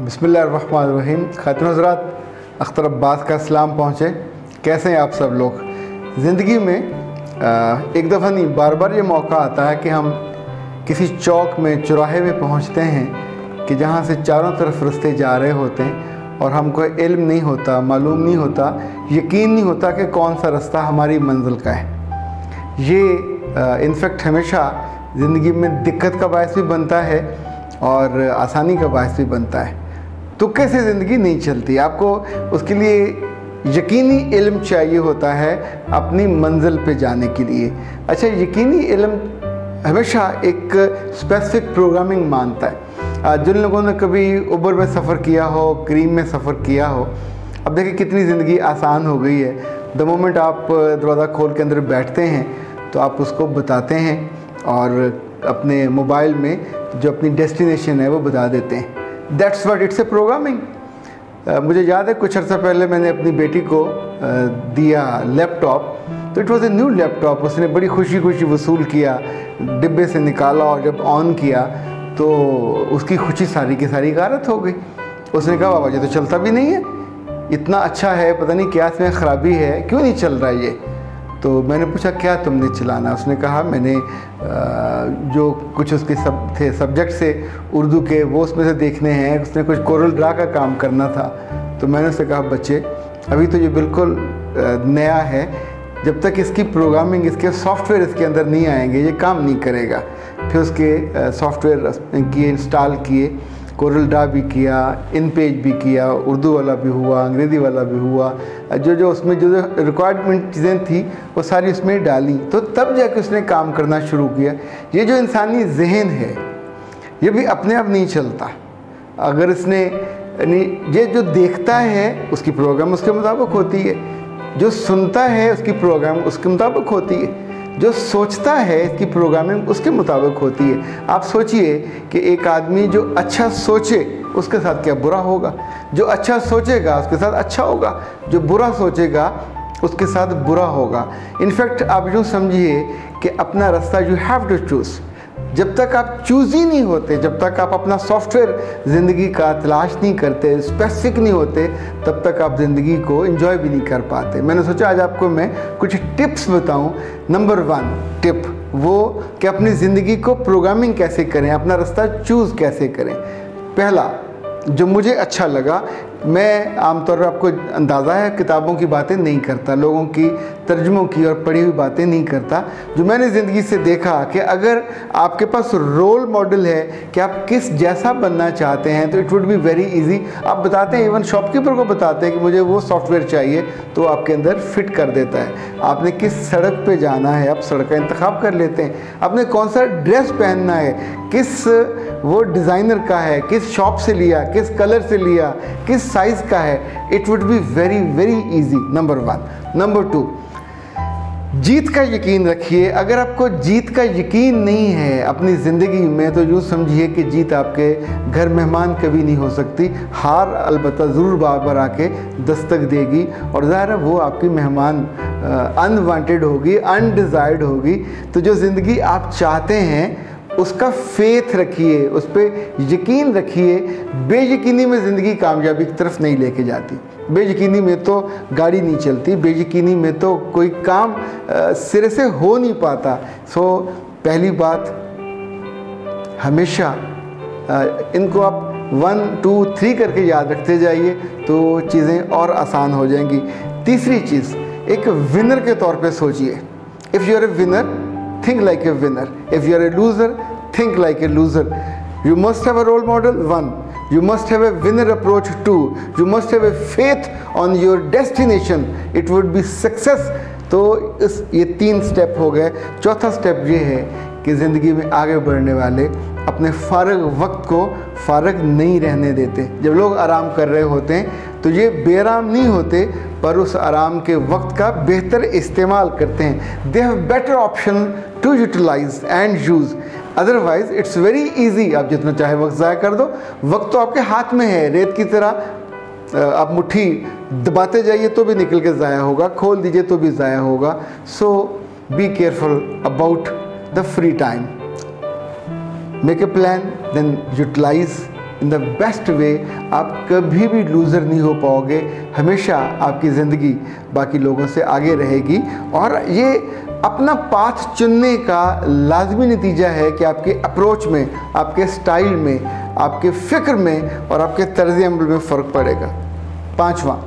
बिस्मिल्लाहिर्रहमानिर्रहीम। खातिन हज़रात, अख्तर अब्बास का सलाम पहुँचे। कैसे हैं आप सब लोग? ज़िंदगी में एक दफ़ा नहीं बार बार ये मौका आता है कि हम किसी चौक में, चौराहे में पहुँचते हैं कि जहाँ से चारों तरफ रास्ते जा रहे होते हैं और हमको इल्म नहीं होता, मालूम नहीं होता, यकीन नहीं होता कि कौन सा रास्ता हमारी मंजिल का है। ये इनफेक्ट हमेशा ज़िंदगी में दिक्कत का बायस भी बनता है और आसानी का बायस भी बनता है। तुक्के से ज़िंदगी नहीं चलती। आपको उसके लिए यकीनी इल्म चाहिए होता है अपनी मंजिल पे जाने के लिए। अच्छा, यकीनी इल्म हमेशा एक स्पेसिफिक प्रोग्रामिंग मानता है। जिन लोगों ने कभी उबर में सफ़र किया हो, क्रीम में सफ़र किया हो, अब देखिए कितनी ज़िंदगी आसान हो गई है। द मोमेंट आप दरवाज़ा खोल के अंदर बैठते हैं तो आप उसको बताते हैं और अपने मोबाइल में जो अपनी डेस्टिनेशन है वो बता देते हैं। That's what it's a programming. मुझे याद है कुछ अर्सा पहले मैंने अपनी बेटी को दिया लैपटॉप, तो it was a new laptop. उसने बड़ी खुशी खुशी वसूल किया, डिब्बे से निकाला और जब ऑन किया तो उसकी खुशी सारी की सारी गारत हो गई। उसने कहा बाबा जी तो चलता भी नहीं है, इतना अच्छा है, पता नहीं क्या इसमें ख़राबी है, क्यों नहीं चल रहा ये। तो मैंने पूछा क्या तुमने चलाना? उसने कहा मैंने जो कुछ उसके सब थे सब्जेक्ट से उर्दू के, वो उसमें से देखने हैं। उसने कुछ कोरल ड्रा का काम करना था। तो मैंने उससे कहा बच्चे अभी तो ये बिल्कुल नया है, जब तक इसकी प्रोग्रामिंग, इसके सॉफ्टवेयर इसके अंदर नहीं आएंगे ये काम नहीं करेगा। फिर उसके सॉफ्टवेयर किए, इंस्टॉल किए, कोरल ड्रा भी किया, इन पेज भी किया, उर्दू वाला भी हुआ, अंग्रेज़ी वाला भी हुआ, जो उसमें जो रिक्वायरमेंट चीज़ें थी वो सारी उसमें डाली। तो तब जाके उसने काम करना शुरू किया। ये जो इंसानी जहन है ये भी अपने आप नहीं चलता। अगर इसने ये जो देखता है उसकी प्रोग्राम उसके मुताबिक होती है, जो सुनता है उसकी प्रोग्राम उसके मुताबिक होती है, जो सोचता है इसकी प्रोग्रामिंग उसके मुताबिक होती है। आप सोचिए कि एक आदमी जो अच्छा सोचे उसके साथ क्या बुरा होगा, जो अच्छा सोचेगा उसके साथ अच्छा होगा, जो बुरा सोचेगा उसके साथ बुरा होगा। इनफैक्ट आप यूँ समझिए कि अपना रास्ता यू हैव टू चूज़। जब तक आप चूज़ ही नहीं होते, जब तक आप अपना सॉफ्टवेयर ज़िंदगी का तलाश नहीं करते, स्पेसिफिक नहीं होते, तब तक आप ज़िंदगी को एंजॉय भी नहीं कर पाते। मैंने सोचा आज आपको मैं कुछ टिप्स बताऊं। नंबर 1 टिप वो कि अपनी ज़िंदगी को प्रोग्रामिंग कैसे करें, अपना रास्ता चूज़ कैसे करें। पहला जो मुझे अच्छा लगा, मैं आमतौर पर आपको अंदाज़ा है किताबों की बातें नहीं करता, लोगों की तर्जुमों की और पढ़ी हुई बातें नहीं करता। जो मैंने ज़िंदगी से देखा कि अगर आपके पास रोल मॉडल है कि आप किस जैसा बनना चाहते हैं तो it would be very easy. आप बताते हैं, इवन शॉपकीपर को बताते हैं कि मुझे वो सॉफ्टवेयर चाहिए तो आपके अंदर फिट कर देता है। आपने किस सड़क पे जाना है आप सड़क का इंतखाब कर लेते हैं। आपने कौन सा ड्रेस पहनना है, किस वो डिज़ाइनर का है, किस शॉप से लिया, किस कलर से लिया, किस साइज़ का है, it would be very very easy. Number 1। Number 2, जीत का यकीन रखिए। अगर आपको जीत का यकीन नहीं है अपनी ज़िंदगी में तो यूँ समझिए कि जीत आपके घर मेहमान कभी नहीं हो सकती। हार अलबत्ता ज़रूर बार बार आके दस्तक देगी और ज़ाहिर है वो आपकी मेहमान अनवांटेड होगी, अनडिज़ायर्ड होगी। तो जो ज़िंदगी आप चाहते हैं उसका फेथ रखिए, उस पर यकीन रखिए। बेयकीनी में ज़िंदगी कामयाबी की तरफ नहीं लेके जाती। बेयकीनी में तो गाड़ी नहीं चलती, बेयकीनी में तो कोई काम सिरे से हो नहीं पाता। सो पहली बात हमेशा इनको आप 1 2 3 करके याद रखते जाइए तो चीज़ें और आसान हो जाएंगी। तीसरी चीज़, एक विनर के तौर पे सोचिए। If you are a winner, think like a winner. If you are a loser, think like a loser. You must have a role model, 1. You must have a winner approach, 2. You must have a faith on your destination. It would be success. तो ये 3 step हो गए। चौथा step ये है कि ज़िंदगी में आगे बढ़ने वाले अपने फ़ारग वक्त को फ़ारग नहीं रहने देते। जब लोग आराम कर रहे होते हैं तो ये बेआराम नहीं होते, पर उस आराम के वक्त का बेहतर इस्तेमाल करते हैं। They have better option to utilize and use. Otherwise it's very easy, आप जितना चाहे वक्त ज़ाया कर दो। वक्त तो आपके हाथ में है, रेत की तरह आप मुट्ठी दबाते जाइए तो भी निकल के ज़ाया होगा, खोल दीजिए तो भी ज़ाया होगा। So be careful about the free time. Make a plan, then utilize in the best way, आप कभी भी लूज़र नहीं हो पाओगे। हमेशा आपकी ज़िंदगी बाकी लोगों से आगे रहेगी। और ये अपना पाथ चुनने का लाजमी नतीजा है कि आपके अप्रोच में, आपके स्टाइल में, आपके फ़िक्र में और आपके तर्ज़ अमल में फ़र्क पड़ेगा। 5वां,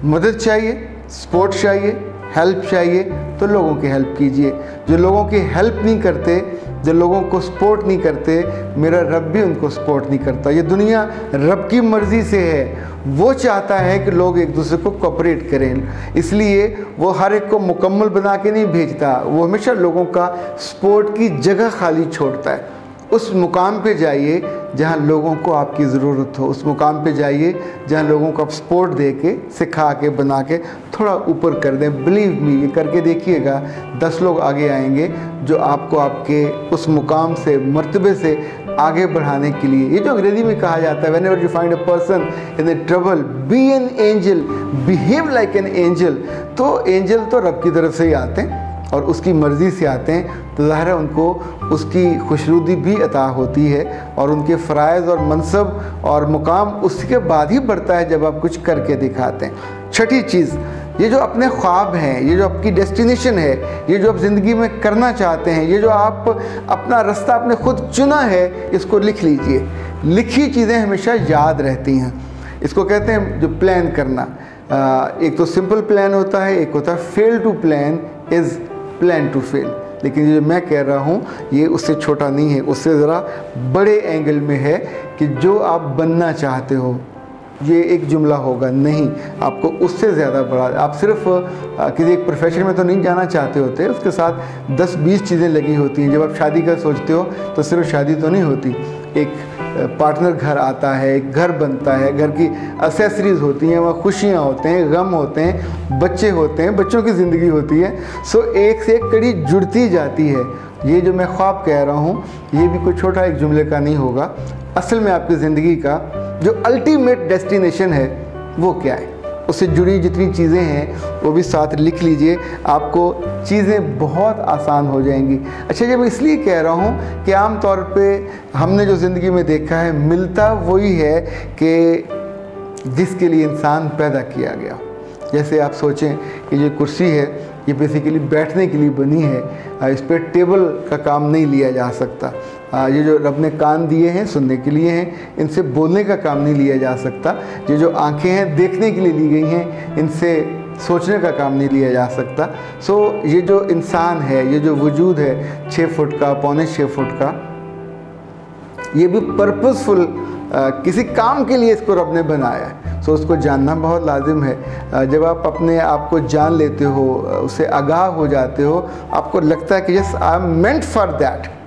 मदद चाहिए, सपोर्ट चाहिए, हेल्प चाहिए तो लोगों की हेल्प कीजिए। जो लोगों की हेल्प नहीं करते, जो लोगों को सपोर्ट नहीं करते, मेरा रब भी उनको सपोर्ट नहीं करता। ये दुनिया रब की मर्ज़ी से है, वो चाहता है कि लोग एक दूसरे को कोऑपरेट करें, इसलिए वो हर एक को मुकम्मल बना के नहीं भेजता, वो हमेशा लोगों का सपोर्ट की जगह खाली छोड़ता है। उस मुकाम पे जाइए जहाँ लोगों को आपकी ज़रूरत हो, उस मुकाम पे जाइए जहाँ लोगों को आप सपोर्ट दे के, सिखा के, बना के थोड़ा ऊपर कर दें। बिलीव मी, ये करके देखिएगा 10 लोग आगे आएंगे जो आपको आपके उस मुकाम से, मर्तबे से आगे बढ़ाने के लिए। ये जो अंग्रेज़ी में कहा जाता है, whenever you find a person in the trouble be an angel, behave like an angel. तो एंजल तो रब की तरफ से ही आते हैं और उसकी मर्ज़ी से आते हैं, तो ज़ाहिर है उनको उसकी खुशनुदी भी अता होती है और उनके फ़राइज़ और मनसब और मुकाम उसके बाद ही बढ़ता है जब आप कुछ करके दिखाते हैं। छठी चीज़, ये जो अपने ख्वाब हैं, ये जो आपकी डेस्टिनेशन है, ये जो आप ज़िंदगी में करना चाहते हैं, ये जो आप अपना रास्ता आपने खुद चुना है, इसको लिख लीजिए। लिखी चीज़ें हमेशा याद रहती हैं। इसको कहते हैं जो प्लान करना। एक तो सिंपल प्लान होता है, एक होता है fail to plan is plan to fail. लेकिन ये जो मैं कह रहा हूँ ये उससे छोटा नहीं है, उससे ज़रा बड़े एंगल में है कि जो आप बनना चाहते हो, ये एक जुमला होगा नहीं, आपको उससे ज़्यादा बड़ा। आप सिर्फ किसी एक प्रोफेशन में तो नहीं जाना चाहते होते, उसके साथ 10-20 चीज़ें लगी होती हैं। जब आप शादी का सोचते हो तो सिर्फ शादी तो नहीं होती, एक पार्टनर घर आता है, एक घर बनता है, घर की एसेसरीज़ होती हैं, वहाँ खुशियाँ होते हैं, गम होते हैं, बच्चे होते हैं, बच्चों की ज़िंदगी होती है। सो एक से एक कड़ी जुड़ती जाती है। ये जो मैं ख्वाब कह रहा हूँ ये भी कोई छोटा एक जुमले का नहीं होगा। असल में आपकी ज़िंदगी का जो अल्टीमेट डेस्टिनेशन है वो क्या है, उससे जुड़ी जितनी चीज़ें हैं वो भी साथ लिख लीजिए, आपको चीज़ें बहुत आसान हो जाएंगी। अच्छा, जब इसलिए कह रहा हूँ कि आम तौर पे हमने जो ज़िंदगी में देखा है, मिलता वही है कि जिसके लिए इंसान पैदा किया गया। जैसे आप सोचें कि ये कुर्सी है, ये बेसिकली बैठने के लिए बनी है, इस पर टेबल का काम नहीं लिया जा सकता। ये जो रब ने कान दिए हैं सुनने के लिए हैं, इनसे बोलने का काम नहीं लिया जा सकता। ये जो आंखें हैं देखने के लिए ली गई हैं, इनसे सोचने का काम नहीं लिया जा सकता। सो ये जो इंसान है, ये जो वजूद है 6 फुट का, पौने 6 फुट का, ये भी पर्पसफुल किसी काम के लिए इसको रब ने बनाया है। सो उसको जानना बहुत लाजिम है। जब आप अपने आप को जान लेते हो, उससे आगाह हो जाते हो, आपको लगता है कि yes I am meant for that.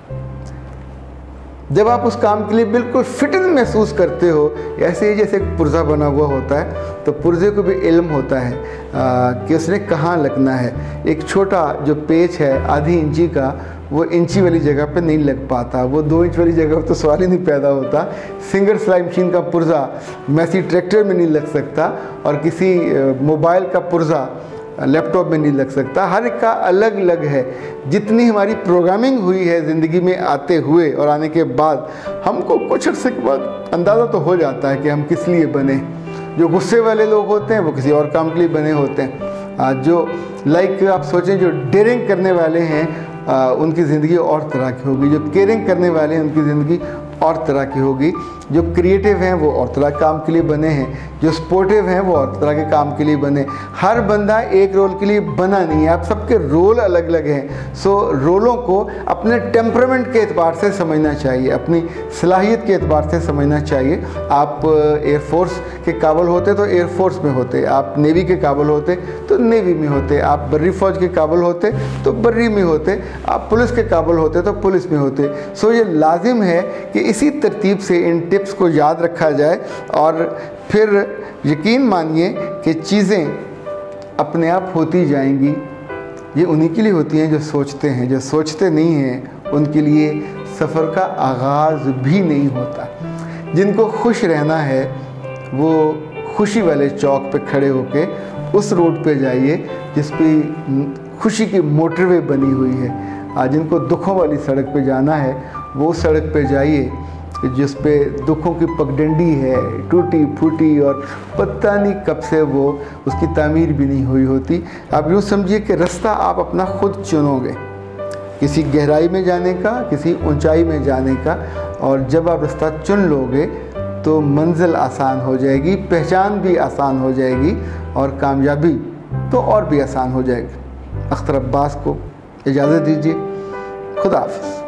जब आप उस काम के लिए बिल्कुल फिट महसूस करते हो, ऐसे ही जैसे एक पुर्जा बना हुआ होता है, तो पुर्जे को भी इल्म होता है कि उसने कहाँ लगना है। एक छोटा जो पेच है आधी इंची का, वो इंची वाली जगह पे नहीं लग पाता, वो 2 इंच वाली जगह पर तो सवाल ही नहीं पैदा होता। सिंगल सिलाई मशीन का पुर्जा मैसी ट्रैक्टर में नहीं लग सकता और किसी मोबाइल का पुर्जा लैपटॉप में नहीं लग सकता। हर एक का अलग अलग है। जितनी हमारी प्रोग्रामिंग हुई है ज़िंदगी में आते हुए और आने के बाद, हमको कुछ अर्से के बाद अंदाज़ा तो हो जाता है कि हम किस लिए बने। जो गुस्से वाले लोग होते हैं वो किसी और काम के लिए बने होते हैं। जो आप सोचें जो डेयरिंग करने वाले हैं उनकी ज़िंदगी और तरह की होगी। जो केयरिंग करने वाले हैं उनकी ज़िंदगी और तरह की होगी। जो क्रिएटिव हैं वो और तरह के काम के लिए बने हैं, जो स्पोर्टिव हैं वो और तरह के काम के लिए बने। हर बंदा एक रोल के लिए बना नहीं है, आप सबके रोल अलग अलग हैं। सो रोलों को अपने टेम्परामेंट के एतबार से समझना चाहिए, अपनी सलाहियत के एतबार से समझना चाहिए। आप एयरफोर्स के काबिल होते तो एयरफोर्स में होते, आप नेवी के काबिल होते तो नेवी में होते, आप बर्री फ़ौज के काबिल होते तो बर्री में होते, आप पुलिस के काबिल होते तो पुलिस में होते। सो ये लाजिम है कि इसी तरतीब से इन टिप्स को याद रखा जाए और फिर यकीन मानिए कि चीज़ें अपने आप होती जाएंगी। ये उन्हीं के लिए होती हैं जो सोचते हैं, जो सोचते नहीं हैं उनके लिए सफ़र का आगाज़ भी नहीं होता। जिनको खुश रहना है वो खुशी वाले चौक पे खड़े होके उस रोड पे जाइए जिस पे खुशी की मोटरवे बनी हुई है। जिनको दुखों वाली सड़क पे जाना है वो सड़क पे जाइए जिस पे दुखों की पगडंडी है, टूटी फूटी, और पता नहीं कब से वो उसकी तामीर भी नहीं हुई होती। आप यूँ समझिए कि रास्ता आप अपना खुद चुनोगे, किसी गहराई में जाने का, किसी ऊंचाई में जाने का, और जब आप रास्ता चुन लोगे तो मंजिल आसान हो जाएगी, पहचान भी आसान हो जाएगी, और कामयाबी तो और भी आसान हो जाएगी। अख्तर अब्बास को इजाज़त दीजिए। खुदा हाफ़िज़।